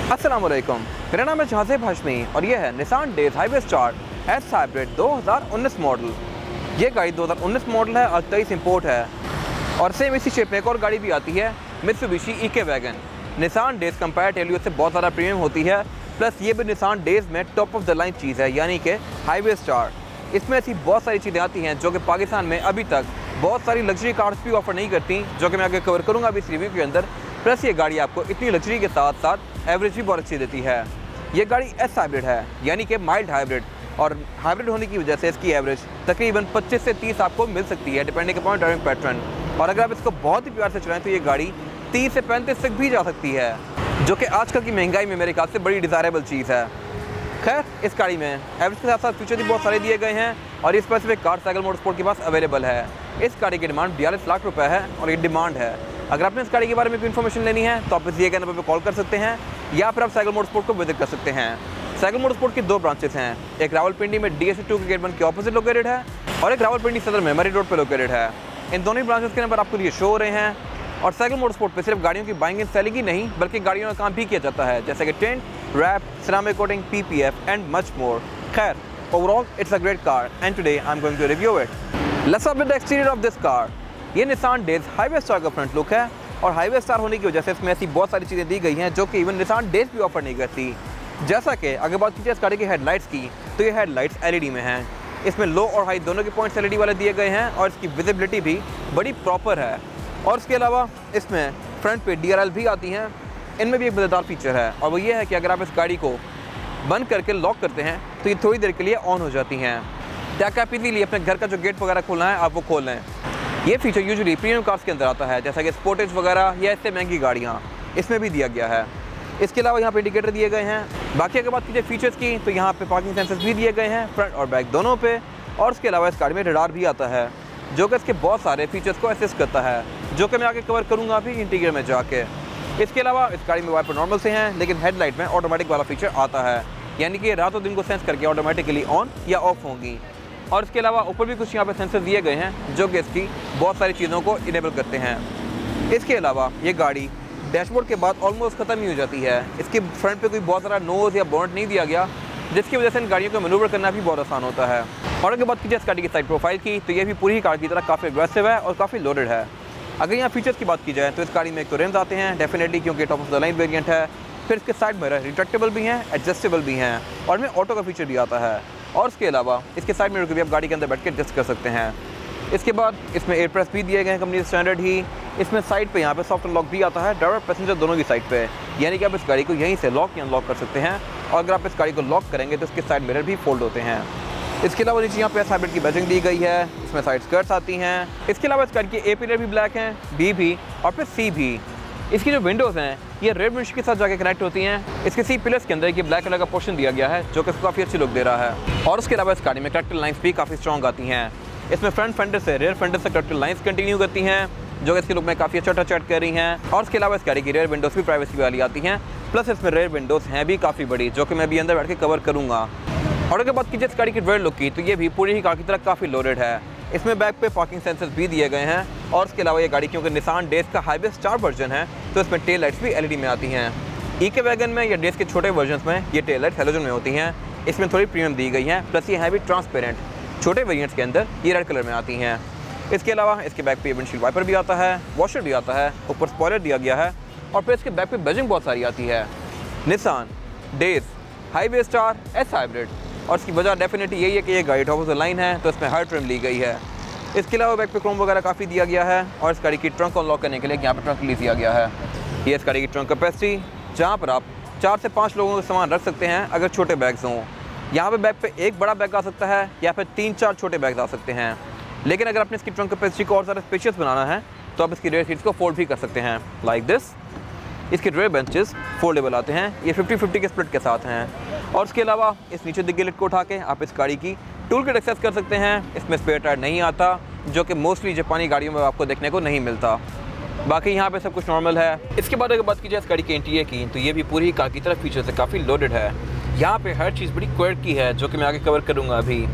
अस्सलामुअलैकुम, मेरा नाम है जहाज़ेब हाशमी और ये है Nissan Dayz Highway star S hybrid 2019 model. ये गाड़ी 2019 मॉडल है और 23 इंपोर्ट है। और सेम इसी शेप में एक और गाड़ी भी आती है, मित्सुबिशी इके वैगन। निसान डेज़ कंपैरेटिवली उससे बहुत ज़्यादा प्रीमियम होती है, प्लस ये भी निसान डेज़ में टॉप ऑफ द लाइन चीज़ है, यानी कि हाईवे स्टार। इसमें ऐसी बहुत सारी चीज़ें आती हैं जो कि पाकिस्तान में अभी तक बहुत सारी लग्जरी कार्स भी ऑफर नहीं करती, जो कि मैं आगे कवर करूँगा अभी इस रिव्यू के अंदर। प्लस ये गाड़ी आपको इतनी लग्जरी के साथ साथ एवरेज भी बहुत अच्छी देती है। ये गाड़ी एस हाइब्रिड है, यानी कि माइल्ड हाइब्रिड, और हाइब्रिड होने की वजह से इसकी एवरेज तकरीबन 25 से 30 आपको मिल सकती है, डिपेंडिंग अपॉन ड्राइविंग पैटर्न। और अगर आप इसको बहुत ही प्यार से चलाएं तो ये गाड़ी 30 से 35 तक भी जा सकती है, जो कि आजकल की महंगाई में मेरे ख्याल से बड़ी डिज़ायरेबल चीज़ है। खैर, इस गाड़ी में एवरेज के साथ साथ फीचर भी बहुत सारे दिए गए हैं और इस पर कार साइकिल मोटरस्पोर्ट के पास अवेलेबल है। इस गाड़ी की डिमांड 42 लाख रुपए है और ये डिमांड है। अगर आपने इस गाड़ी के बारे में कोई इन्फॉर्मेशन लेनी है तो आप इस दिए गए नंबर पर कॉल कर सकते हैं या फिर आप साइकिल मोटरस्पोर्ट को विजिट कर सकते हैं। साइकिल मोटरस्पोर्ट की 2 ब्रांचेस हैं, एक रावलपिंडी में DSC2 के गेट 1 के ऑपोजिट लोकेटेड है और एक रावलपिंडी सदर में मरी रोड पर लोकेटेड है। इन दोनों ब्रांचेस के नंबर आपको ये शो हो रहे हैं। और साइकिल मोटरस्पोर्ट पे सिर्फ गाड़ियों की बाइंग एंड सेलिंग ही नहीं, बल्कि गाड़ियों का काम भी किया जाता है, जैसे कि tint, wrap, ceramic coating, PPF and much more. खैर, overall it's a great car and today I am going to review it. Let's start with the exterior of this car. ये निसान डेज़ हाईवे स्टार का front look है और highway star होने की वजह से इसमें ऐसी बहुत सारी चीज़ें दी गई हैं जो कि इवन निसान डेज़ भी ऑफर नहीं करती। जैसा कि अगर बात कीजिए इस गाड़ी की हेडलाइट्स की, तो ये हेडलाइट्स LED में हैं। इसमें लो और हाई दोनों के पॉइंट्स LED वाले दिए गए हैं और इसकी विजिबिलिटी भी बड़ी प्रॉपर है। और इसके अलावा इसमें फ्रंट पे DRL भी आती हैं। इनमें भी एक मज़ेदार फीचर है और वो ये है कि अगर आप इस गाड़ी को बंद करके लॉक करते हैं तो ये थोड़ी देर के लिए ऑन हो जाती हैं, ताकि आप इजीली अपने घर का जो गेट वगैरह खोलना है आप वो खोल लें। ये फीचर यूजुअली प्रीमियम कार्स के अंदर आता है, जैसा कि स्पोर्टेज वगैरह या इससे महंगी गाड़ियाँ, इसमें भी दिया गया है। इसके अलावा यहाँ पे इंडिकेटर दिए गए हैं। बाकी अगर बात कीजिए फीचर्स की, तो यहाँ पे पार्किंग सेंसर्स भी दिए गए हैं फ्रंट और बैक दोनों पे। और इसके अलावा इस गाड़ी में रडार भी आता है, जो कि इसके बहुत सारे फीचर्स को असिस्ट करता है, जो कि मैं आगे कवर करूँगा अभी इंटीरियर में जाके। इसके अलावा इस गाड़ी में वाइपर नॉर्मल से हैं, लेकिन हेडलाइट में ऑटोमेटिक वाला फीचर आता है, यानी कि रातों दिन को सेंस करके ऑटोमेटिकली ऑन या ऑफ होंगी। और इसके अलावा ऊपर भी कुछ यहाँ पे सेंसर दिए गए हैं जो कि इसकी बहुत सारी चीज़ों को इनेबल करते हैं। इसके अलावा ये गाड़ी डैशबोर्ड के बाद ऑलमोस्ट ख़त्म ही हो जाती है। इसके फ्रंट पे कोई बहुत सारा नोज़ या बॉन्ट नहीं दिया गया, जिसकी वजह से इन गाड़ियों को मैनूवर करना भी बहुत आसान होता है। और अगर बात कीजिए इस गाड़ी की साइड प्रोफाइल की, तो ये भी पूरी कार की तरह काफ़ी एग्रेसिव है और काफ़ी लोडेड है। अगर यहाँ फीचर्स की बात की जाए तो इस गाड़ी में एक तो रिम्स आते हैं डेफिनेटली, क्योंकि top of the line variant है। फिर इसके साइड मिरर रिट्रैक्टेबल भी हैं, एडजस्टेबल भी हैं और में ऑटो का फीचर भी आता है। और इसके अलावा इसके साइड मिरर को भी आप गाड़ी के अंदर बैठ के एडजस्ट कर सकते हैं। इसके बाद इसमें एयर प्रेस भी दिए गए हैं कंपनी स्टैंडर्ड ही। इसमें साइड पे यहाँ पे सॉफ्ट लॉक भी आता है ड्राइवर पैसेंजर दोनों की साइड पे, यानी कि आप इस गाड़ी को यहीं से लॉक या अनलॉक कर सकते हैं। और अगर आप इस गाड़ी को लॉक करेंगे तो इसके साइड मिरर भी फोल्ड होते हैं। इसके अलावा नीचे यहाँ पे एस हाइब्रिड की बैजिंग दी गई है, इसमें साइड स्कर्ट्स आती हैं। इसके अलावा इस गाड़ी की A पिलर भी ब्लैक हैं, B भी और फिर C भी। इसकी जो विंडोज़ हैं ये रेड विंडोज के साथ जाके कनेक्ट होती हैं। इसके C पिलर्स के अंदर ये ब्लैक कलर का पोर्शन दिया गया है, जो कि इसको काफ़ी अच्छी लुक दे रहा है। और उसके अलावा इस गाड़ी में करेक्टर लाइन्स भी काफ़ी स्ट्रॉन्ग आती हैं। इसमें फ्रंट फेंडर से रेयर फेंडर से करेक्टर लाइन्स कंटिन्यू करती हैं, जो कि इसके लुक में काफ़ी अच्छा टच ऐड कर रही हैं। और इसके अलावा इस गाड़ी की रेयर विंडोज़ भी प्राइवेसी वाली आती हैं, प्लस इसमें रेयर विंडोज़ हैं भी काफ़ी बड़ी, जो कि मैं भी अंदर बैठ के कवर करूँगा। और अगर बात कीजिए इस गाड़ी की रेयर लुक की, तो ये भी पूरी ही कार की तरह काफ़ी लोडेड है। इसमें बैक पे पार्किंग सेंसर्स भी दिए गए हैं। और इसके अलावा ये गाड़ी क्योंकि निसान डेज़ का हाईवे स्टार वर्जन है, तो इसमें टेल लाइट्स भी LED में आती हैं। इके वैगन में या डेज़ के छोटे वर्जन्स में ये टेल लाइट हेलोजन में होती हैं। इसमें थोड़ी प्रीमियम दी गई हैं, प्लस ये है भी ट्रांसपेरेंट। छोटे वेरिएंट्स के अंदर ये रेड कलर में आती हैं। इसके अलावा इसके बैक पे विंडशील्ड वाइपर भी आता है, वॉशर भी आता है, ऊपर स्पॉइलर दिया गया है और फिर इसके बैक पे बैजिंग बहुत सारी आती है, Nissan Dayz Highway star S hybrid. और इसकी वजह डेफिनेटली यही है कि ये गाड़ी टॉप ऑफ द लाइन है, तो इसमें हर ट्रिम ली गई है। इसके अलावा बैक पे क्रोम वगैरह काफ़ी दिया गया है। और इस गाड़ी की ट्रंक को अनलॉक करने के लिए यहाँ पे ट्रंक रिलीज दिया गया है। ये इस गाड़ी की ट्रंक कैपेसिटी, जहाँ पर आप 4 से 5 लोगों का सामान रख सकते हैं अगर छोटे बैग्स हों। यहाँ पे बैग पे एक बड़ा बैग आ सकता है या फिर 3-4 छोटे बैग्स आ सकते हैं। लेकिन अगर आपने इसकी ट्रंक कैपेसिटी को और ज़्यादा स्पेशियस बनाना है तो आप इसकी रेयर सीट्स को फोल्ड भी कर सकते हैं, लाइक दिस। इसके रेयर बेंचेस फोल्डेबल आते हैं, ये 50-50 के स्प्लिट के साथ हैं। और इसके अलावा इस नीचे दिग्गे लिट को उठा के आप इस गाड़ी की टूल किट एक्सेस कर सकते हैं। इसमें स्पेयर टायर नहीं आता, जो कि मोस्टली जापानी गाड़ियों में आपको देखने को नहीं मिलता। बाकी यहाँ पे सब कुछ नॉर्मल है। इसके बाद अगर बात की जाए इस गाड़ी के इंटीरियर की, तो ये भी पूरी कार की तरफ फीचर से काफ़ी लोडेड है। यहाँ पे हर चीज़ बड़ी क्वालिटी की है, जो कि मैं आगे कवर करूँगा अभी।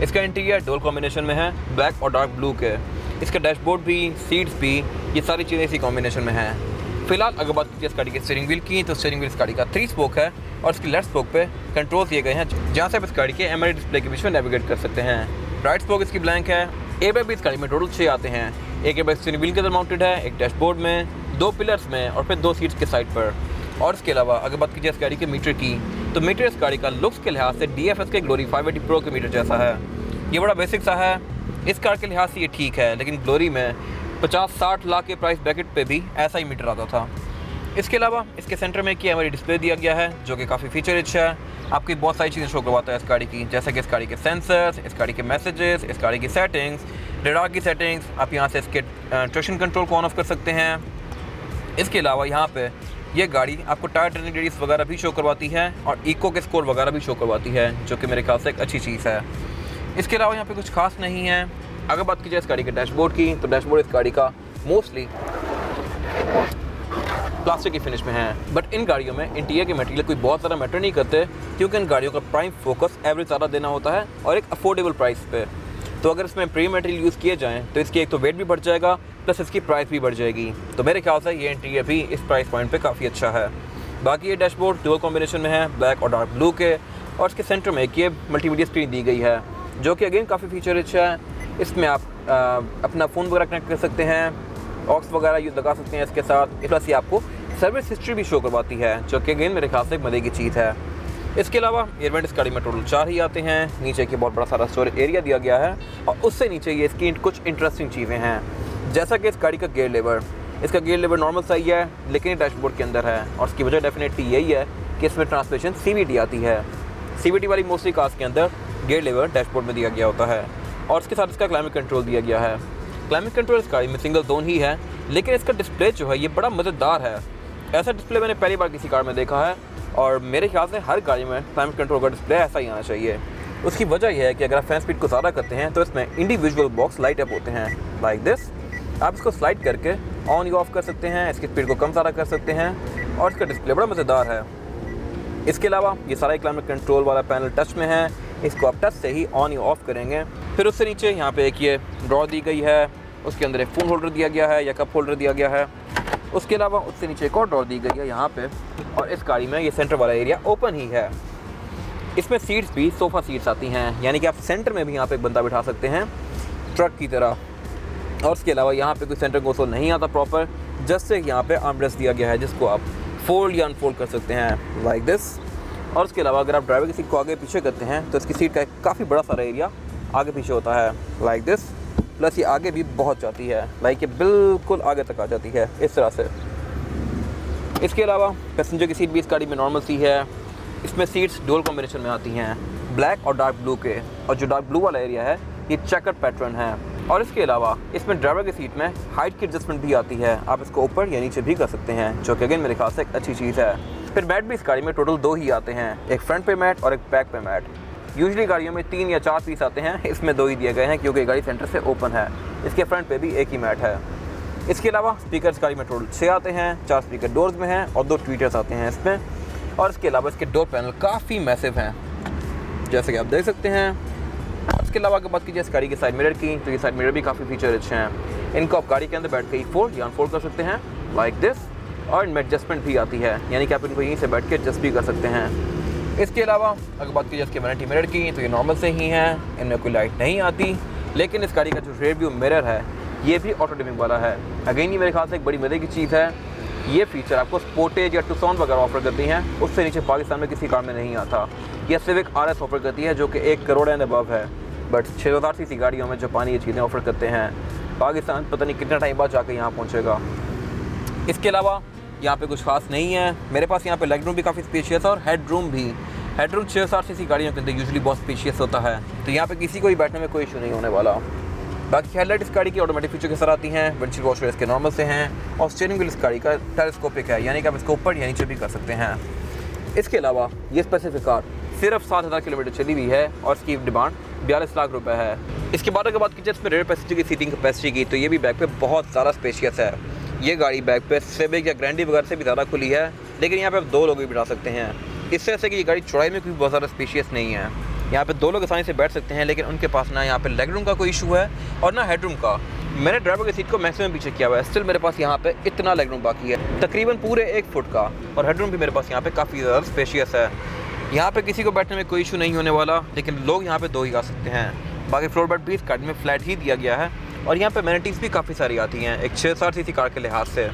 इसका इंटीरियर डोल कॉम्बिनेशन में है, ब्लैक और डार्क ब्लू के। इसका डैशबोर्ड भी, सीट्स भी, ये सारी चीज़ें इसी कॉम्बिनेशन में हैं। फिलहाल अगर बात कीजिए इस गाड़ी के स्टीयरिंग व्हील की, तो स्टीयरिंग व्हील इस गाड़ी का 3 स्पोक है और इसकी लेफ्ट स्पोक पे कंट्रोल दिए गए हैं, जहाँ से आप इस गाड़ी के एमआरआई डिस्प्ले के बीच में नेविगेट कर सकते हैं। राइट स्पोक इसकी ब्लैंक है। एयरबैग भी इस गाड़ी में टोटल 6 आते हैं। एक एयरबैग स्टीयरिंग व्हील के अंदर माउंटेड है, एक डैशबोर्ड में, 2 पिलर्स में और फिर 2 सीट्स के साइड पर। और इसके अलावा अगर बात कीजिए इस गाड़ी के मीटर की, तो मीटर इस गाड़ी का लुक्स के लिहाज से DFS के ग्लोरी 580 प्रो के मीटर जैसा है। ये बड़ा बेसिक सा है, इस कार के लिहाज से ये ठीक है, लेकिन ग्लोरी में 50-60 लाख के प्राइस ब्रैकेट पे भी ऐसा ही मीटर आता था। इसके अलावा इसके सेंटर में एक एमआरआई डिस्प्ले दिया गया है, जो कि काफ़ी फीचर रिच है। आपकी बहुत सारी चीज़ें शो करवाता है इस गाड़ी की, जैसे कि इस गाड़ी के सेंसर्स, इस गाड़ी के मैसेजेस, इस गाड़ी की सेटिंग्स, रेडार की सेटिंग्स। आप यहाँ से इसके ट्रैक्शन कंट्रोल को ऑन ऑफ कर सकते हैं। इसके अलावा यहाँ पे ये गाड़ी आपको टायर ट्रेनिंग रेडियस वगैरह भी शो करवाती है और इको के स्कोर वगैरह भी शो करवाती है, जो कि मेरे ख्याल से एक अच्छी चीज़ है। इसके अलावा यहाँ पे कुछ खास नहीं है। अगर बात की जाए इस गाड़ी के डैशबोर्ड की, तो डैशबोर्ड इस गाड़ी का मोस्टली प्लास्टिक की फिनिश में है, बट इन गाड़ियों में इंटीरियर के मटेरियल कोई बहुत ज़्यादा मैटर नहीं करते, क्योंकि इन गाड़ियों का प्राइम फोकस एवरेज ज़्यादा देना होता है और एक अफोर्डेबल प्राइस पे। तो अगर इसमें प्रीमियम मटेरियल यूज़ किए जाएँ तो इसकी एक तो वेट भी बढ़ जाएगा, प्लस इसकी प्राइस भी बढ़ जाएगी। तो मेरे ख्याल से ये इंटीरियर भी इस प्राइस पॉइंट पे काफ़ी अच्छा है। बाकी ये डैशबोर्ड डुअल कॉम्बिनेशन में है, ब्लैक और डार्क ब्लू के, और इसके सेंटर में एक ये मल्टीमीडिया स्क्रीन दी गई है, जो कि अगेन काफ़ी फीचर अच्छा है। इसमें आप अपना फ़ोन वगैरह कनेक्ट कर सकते हैं, ऑक्स वगैरह यूज़ लगा सकते हैं इसके साथ। प्लस ये आपको सर्विस हिस्ट्री भी शो करवाती है, जो कि अगेन मेरे ख्याल से एक मज़े की चीज़ है। इसके अलावा एयरवेंट इस गाड़ी में टोटल 4 ही आते हैं। नीचे की बहुत बड़ा सारा स्टोरेज एरिया दिया गया है और उससे नीचे ये इसकी कुछ इंटरेस्टिंग चीज़ें हैं, जैसा कि इस गाड़ी का गियर लेवर। इसका गियर लेवर नॉर्मल सही है, लेकिन ये डैशबोर्ड के अंदर है, और इसकी वजह डेफिनेटली यही है कि इसमें ट्रांसमिशन CVT आती है। CVT वाली मोस्टली कार्स के अंदर गियर लेवर डैशबोर्ड में दिया गया होता है, और इसके साथ इसका क्लाइमेट कंट्रोल दिया गया है। क्लाइमेट कंट्रोल इस गाड़ी में सिंगल जोन ही है, लेकिन इसका डिस्प्ले जो है ये बड़ा मज़ेदार है। ऐसा डिस्प्ले मैंने पहली बार किसी कार में देखा है, और मेरे ख्याल से हर गाड़ी में क्लाइमेट कंट्रोल का डिस्प्ले ऐसा ही आना चाहिए। उसकी वजह यह है कि अगर आप फैन स्पीड को ज़्यादा करते हैं तो इसमें इंडिविजुअल बॉक्स लाइट अप होते हैं, लाइक दिस। आप इसको स्लाइड करके ऑन या ऑफ कर सकते हैं, इसकी स्पीड को कम ज़्यादा कर सकते हैं, और इसका डिस्प्ले बड़ा मज़ेदार है। इसके अलावा ये सारा क्लाइमेट कंट्रोल वाला पैनल टच में है, इसको आप टच से ही ऑन या ऑफ करेंगे। फिर उससे नीचे यहाँ पे एक ये ड्रॉ दी गई है, उसके अंदर एक फ़ोन होल्डर दिया गया है या कप होल्डर दिया गया है। उसके अलावा उससे नीचे एक और ड्रॉ दी गई है यहाँ पे, और इस गाड़ी में ये सेंटर वाला एरिया ओपन ही है। इसमें सीट्स भी सोफ़ा सीट्स आती हैं, यानी कि आप सेंटर में भी यहाँ पे एक बंदा बिठा सकते हैं ट्रक की तरह। और उसके अलावा यहाँ पे कोई सेंटर कंसोल नहीं आता प्रॉपर, जस्ट से यहाँ पे आर्मरेस्ट दिया गया है, जिसको आप फोल्ड या अनफोल्ड कर सकते हैं, लाइक दिस। और उसके अलावा अगर आप ड्राइवर की सीट को आगे पीछे करते हैं तो इसकी सीट का काफ़ी बड़ा सारा एरिया आगे पीछे होता है, लाइक दिस। प्लस ये आगे भी बहुत जाती है, लाइक ये बिल्कुल आगे तक आ जाती है इस तरह से। इसके अलावा पैसेंजर की सीट भी इस गाड़ी में नॉर्मल सी है। इसमें सीट्स डुअल कॉम्बिनेशन में आती हैं, ब्लैक और डार्क ब्लू के, और जो डार्क ब्लू वाला एरिया है ये चेकर पैटर्न है। और इसके अलावा इसमें ड्राइवर की सीट में हाइट की एडजस्टमेंट भी आती है, आप इसको ऊपर या नीचे भी कर सकते हैं, जो कि अगेन मेरे ख्याल से एक अच्छी चीज़ है। फिर मैट भी इस गाड़ी में टोटल 2 ही आते हैं, एक फ्रंट पे मैट और एक बैक पे मैट। यूजुअली गाड़ियों में 3 या 4 पीस आते हैं, इसमें 2 ही दिए गए हैं क्योंकि गाड़ी सेंटर से ओपन है। इसके फ्रंट पे भी एक ही मैट है। इसके अलावा स्पीकर इस गाड़ी में टोटल 6 आते हैं, 4 स्पीकर डोर्स में हैं और 2 ट्वीटर्स आते हैं इसमें। और इसके अलावा इसके डोर पैनल काफ़ी मैसिव हैं, जैसे कि आप देख सकते हैं। इसके अलावा अगर बात कीजिए इस गाड़ी के साइड मिरर की, तो ये साइड मिरर भी काफ़ी फीचर अच्छे हैं। इनको आप गाड़ी के अंदर बैठ के ही फोल्ड या अनफोल्ड कर सकते हैं, लाइक दिस। और इनमें एडजस्टमेंट भी आती है, यानी कि आप इनको यहीं से बैठ के एडजस्ट भी कर सकते हैं। इसके अलावा अगर बात कीजिए इसके वैनिटी मिरर की, तो ये नॉर्मल से ही हैं, इनमें कोई लाइट नहीं आती। लेकिन इस गाड़ी का जो रेयर व्यू मिरर है ये भी ऑटो डिमिंग वाला है। अगेन ये मेरे ख्याल से एक बड़ी मज़े की चीज़ है। ये फीचर आपको स्पोर्टेज या टुक्सॉन वगैरह ऑफर करती हैं, उससे नीचे पाकिस्तान में किसी कार में नहीं आता। यह सिविक RS ऑफर करती है, जो कि 1 करोड़ एंड अबव है, बट 6000 सीसी गाड़ियों में जापानी ये चीज़ें ऑफर करते हैं। पाकिस्तान पता नहीं कितना टाइम बाद जाकर यहाँ पहुँचेगा। इसके अलावा यहाँ पे कुछ खास नहीं है। मेरे पास यहाँ पे लेग रूम भी काफ़ी स्पेशियस है और हेड रूम भी। हेड रूम 6000 सीसी गाड़ियों के अंदर यूजुअली बहुत स्पेशियस होता है, तो यहाँ पे किसी को भी बैठने में कोई इशू नहीं होने वाला। बाकी हेडलाइट इस गाड़ी की ऑटोमेटिक फीचर के साथ आती हैं, विंडशील्ड वॉशर इसके नॉर्मल से हैं, और स्टीयरिंग व्हील इस गाड़ी का टेलीस्कोपिक है, यानी कि आप इसको ऊपर या नीचे भी कर सकते हैं। इसके अलावा ये स्पेसिफिक कार सिर्फ 7000 किलोमीटर चली हुई है और इसकी डिमांड 42 लाख रुपए है। इसके बाद अगर बात कीजिए इसमें रेयर पैसेंजर की सीटिंग कैपेसिटी की, तो ये भी बैक पे बहुत ज़्यादा स्पेशियस है। ये गाड़ी बैक पे सिविक या ग्रैंडी वगैरह से भी ज़्यादा खुली है, लेकिन यहाँ पे आप 2 लोग भी बिठा सकते हैं। इससे ऐसे कि ये गाड़ी चौड़ाई में कोई बहुत ज़्यादा स्पेशियस नहीं है। यहाँ पे 2 लोग आसानी से बैठ सकते हैं, लेकिन उनके पास ना यहाँ पे लेग रूम का कोई इशू है और ना हेड रूम का। मैंने ड्राइवर की सीट को मैक्सिमम पीछे किया हुआ है, स्टिल मेरे पास यहाँ पे इतना लेग रूम बाकी है, तकरीबन पूरे 1 फुट का। और हेड रूम भी मेरे पास यहाँ पे काफ़ी ज़्यादा स्पेशियस है। यहाँ पे किसी को बैठने में कोई इशू नहीं होने वाला, लेकिन लोग यहाँ पे 2 ही आ सकते हैं। बाकी फ्लोर बेड भी इस गाड़ी में फ्लैट ही दिया गया है। और यहाँ पे एमेनिटीज़ भी काफ़ी सारी आती हैं एक 660 सीसी कार के लिहाज से,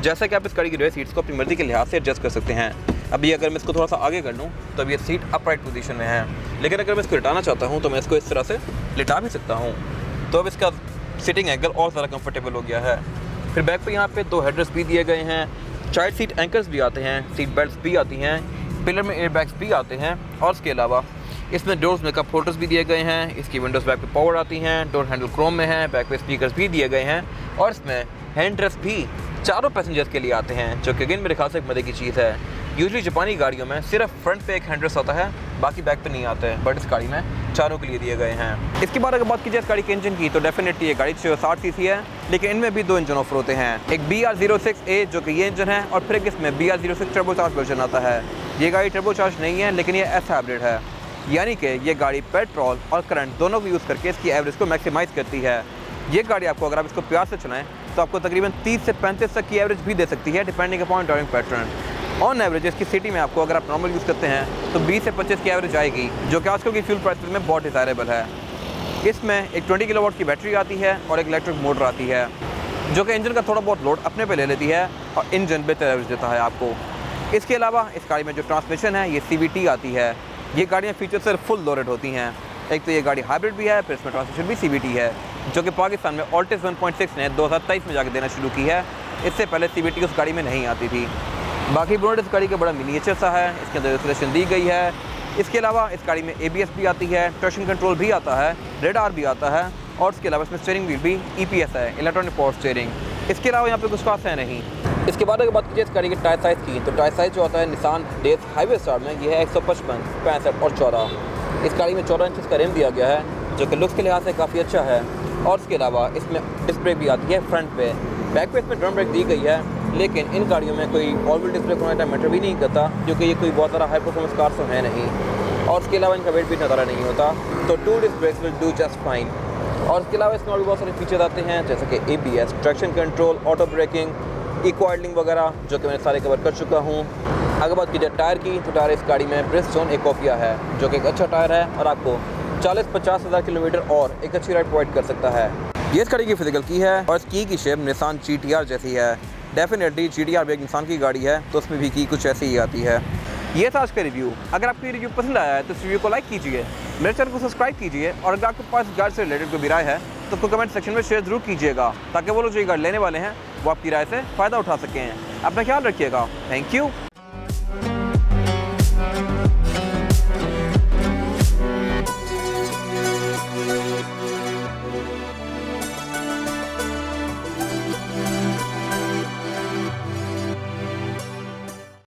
जैसा कि आप इस गाड़ी की रेयर सीट्स को अपनी मर्ज़ी के लिहाज से एडजस्ट कर सकते हैं। अभी अगर मैं इसको थोड़ा सा आगे कर लूँ तो अब ये सीट अपराइट पोजीशन में है, लेकिन अगर मैं इसको लिटाना चाहता हूँ तो मैं इसको इस तरह से लिटा भी सकता हूँ, तो अब इसका सीटिंग एंगल और ज़्यादा कंफर्टेबल हो गया है। फिर बैक पे यहाँ पे 2 हेडरेस्ट भी दिए गए हैं, चाइल्ड सीट एंकर्स भी आते हैं, सीट बेल्ट्स भी आती हैं, पिलर में एयर बैग्स भी आते हैं। और इसके अलावा इसमें डोर्स में कप होल्डर्स भी दिए गए हैं, इसकी विंडोज़ बैक पे पावर आती हैं, डोर हैंडल क्रोम में है, बैक पे स्पीकर्स भी दिए गए हैं। और इसमें हैंड रेस्ट भी चारों पैसेंजर्स के लिए आते हैं, जो कि अगेन मेरे ख्याल से एक मजे की चीज़ है। यूजुअली जापानी गाड़ियों में सिर्फ फ्रंट पे एक हैंड रेस्ट आता है, बाकी बैक पे नहीं आते हैं, बट इस गाड़ी में चारों के लिए दिए गए हैं। इसके बाद अगर बात की जाए इस गाड़ी के इंजन की, तो डेफिनेटली ये गाड़ी 660 सीसी है, लेकिन इनमें भी 2 इंजन ऑफर होते हैं। एक BR06A जो कि ये इंजन है, और फिर एक इसमें BR06 टर्बोचार्ज वर्जन आता है। ये गाड़ी टर्बोचार्ज नहीं है, लेकिन ये एस हाइब्रिड है, यानी कि ये गाड़ी पेट्रोल और करंट दोनों को यूज़ करके इसकी एवरेज को मैक्सिमाइज़ करती है। ये गाड़ी आपको अगर आप इसको प्यार से चलाएं तो आपको तकरीबन 30 से 35 तक की एवरेज भी दे सकती है, depending upon driving pattern. On average इसकी सिटी में आपको अगर आप नॉर्मल यूज़ करते हैं तो 20 से 25 की एवरेज आएगी, जो कि आजकल की फ्यूल प्राइस में बहुत डिज़ायरेबल है। इसमें एक 20 किलोवाट की बैटरी आती है और एक इलेक्ट्रिक मोटर आती है, जो कि इंजन का थोड़ा बहुत लोड अपने पे ले लेती है और इंजन बेहतर एवरेज देता है आपको। इसके अलावा इस गाड़ी में जो ट्रांसमिशन है ये CVT आती है। ये गाड़ियाँ फीचर से फुल लोडेड होती हैं। एक तो ये गाड़ी हाइब्रिड भी है, फिर इसमें ट्रांसमिशन भी CVT है, जो कि पाकिस्तान में ऑल्टिस 1.6 ने 2023 में जाकर देना शुरू की है। इससे पहले CVT उस गाड़ी में नहीं आती थी। बाकी बोनट इस गाड़ी का बड़ा मिनिएचर सा है, इसके अंदर इंसुलेशन दी गई है। इसके अलावा इस गाड़ी में ABS भी आती है, ट्रैक्शन कंट्रोल भी आता है, रेडार भी आता है, और इसके अलावा इसमें स्टीयरिंग व्हील भी EPS है, इलेक्ट्रॉनिक पावर स्टीयरिंग। इसके अलावा यहाँ पे कुछ खास है नहीं। इसके बाद अगर बात कीजिए इस गाड़ी के टायर साइज़ की, तो टायर साइज़ जो आता है निसान डेज हाईवे स्टार में ये है 155, 65 और 14। इस गाड़ी में 14 इंच का रिम दिया गया है, जो कि लुक्स के लिहाज से काफ़ी अच्छा है। और इसके अलावा इसमें डिस्क ब्रेक भी आती है फ्रंट पे, बैक पे इसमें ड्रम ब्रेक दी गई है, लेकिन इन गाड़ियों में कोई ऑल व्हील डिस्क ब्रेक होना मैटर भी नहीं करता, क्योंकि ये कोई बहुत ज़्यादा हाई परफॉर्मेंस कार तो है नहीं। और इसके अलावा इनका वेट भी नज़ारा नहीं होता, तो 2 disc brakes will do just fine. और इसके अलावा इसमें और भी बहुत सारे फीचर्स आते हैं, जैसे कि ABS, traction control, auto braking, eco idling वगैरह, जो कि मैंने सारे कवर कर चुका हूँ। अगर बात की जाए टायर की, तो टायर इस गाड़ी में ब्रिजस्टोन एकोपिया है, जो कि एक अच्छा टायर है और आपको 40-50 हज़ार किलोमीटर और एक अच्छी राइड प्रोवाइड कर सकता है। ये इस गाड़ी की फिजिकल की है, और इसकी की शेप निसान GTR जैसी है। डेफिनेटली GTR भी एक निसान की गाड़ी है, तो उसमें भी की कुछ ऐसी ही आती है। ये था आज का रिव्यू। अगर आपको ये रिव्यू पसंद आया है तो इस रिव्यू को लाइक कीजिए, मेरे चैनल को सब्सक्राइब कीजिए, और अगर आपके पास गाड़ी से रिलेटेड कोई भी राय है तो उसको कमेंट सेक्शन में शेयर जरूर कीजिएगा, ताकि वो लोग जो ये गाड़ी लेने वाले हैं वो आपकी राय से फ़ायदा उठा सकें। अपना ख्याल रखिएगा। Thank you.